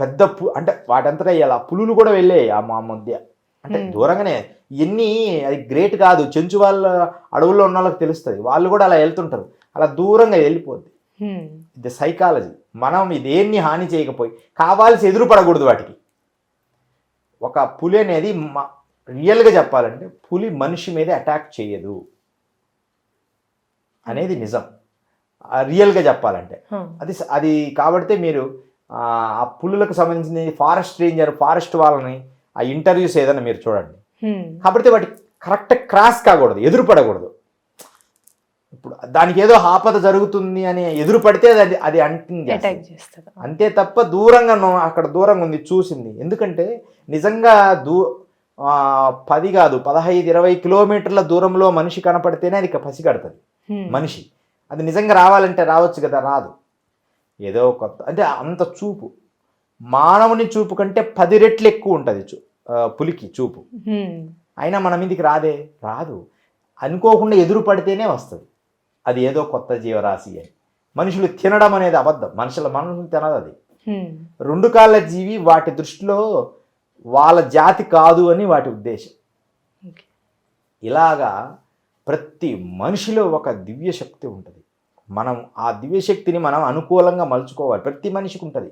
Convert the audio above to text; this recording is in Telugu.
పెద్ద అంటే వాటంతటా ఇలా పులులు కూడా వెళ్ళాయి మా మధ్య, అంటే దూరంగానే. ఇవన్నీ అది గ్రేట్ కాదు, చెంచు వాళ్ళ అడవుల్లో ఉన్న వాళ్ళకి తెలుస్తుంది, వాళ్ళు కూడా అలా వెళ్తుంటారు, అలా దూరంగా వెళ్ళిపోద్ది. ఇది సైకాలజీ. మనం ఇదేన్ని హాని చేయకపోయి కావాల్సి ఎదురుపడకూడదు వాటికి. ఒక పులి అనేది రియల్గా చెప్పాలంటే పులి మనిషి మీద అటాక్ చేయదు అనేది నిజం, రియల్గా చెప్పాలంటే. అది కాబట్టి మీరు ఆ పులులకు సంబంధించిన ఫారెస్ట్ రేంజర్, ఫారెస్ట్ వాళ్ళని ఆ ఇంటర్వ్యూస్ ఏదైనా మీరు చూడండి. కాబట్టి వాటి కరెక్ట్ క్రాస్ కాకూడదు, ఎదురుపడకూడదు. ఇప్పుడు దానికి ఏదో ఆపద జరుగుతుంది అని ఎదురు పడితే అది చేస్తుంది అంతే తప్ప దూరంగా అక్కడ దూరంగా ఉంది చూసింది. ఎందుకంటే నిజంగా 10 కాదు 15-20 కిలోమీటర్ల దూరంలో మనిషి కనపడితేనే అది పసిగడుతుంది మనిషి. అది నిజంగా రావాలంటే రావచ్చు కదా, రాదు. ఏదో కొత్త అంటే అంత చూపు, మానవుని చూపు కంటే 10 రెట్లు ఎక్కువ ఉంటుంది పులికి చూపు. అయినా మన మీదికి రాదు. అనుకోకుండా ఎదురు పడితేనే వస్తుంది. అది ఏదో కొత్త జీవరాశి అని. మనుషులు తినడం అనేది అబద్ధం, మనుషులు తినదు అది. 2 కాళ్ళ జీవి, వాటి దృష్టిలో వాళ్ళ జాతి కాదు అని వాటి ఉద్దేశం. ఇలాగా ప్రతి మనిషిలో ఒక దివ్య శక్తి ఉంటుంది. మనం ఆ దివ్యశక్తిని మనం అనుకూలంగా మలుచుకోవాలి. ప్రతి మనిషికి ఉంటుంది.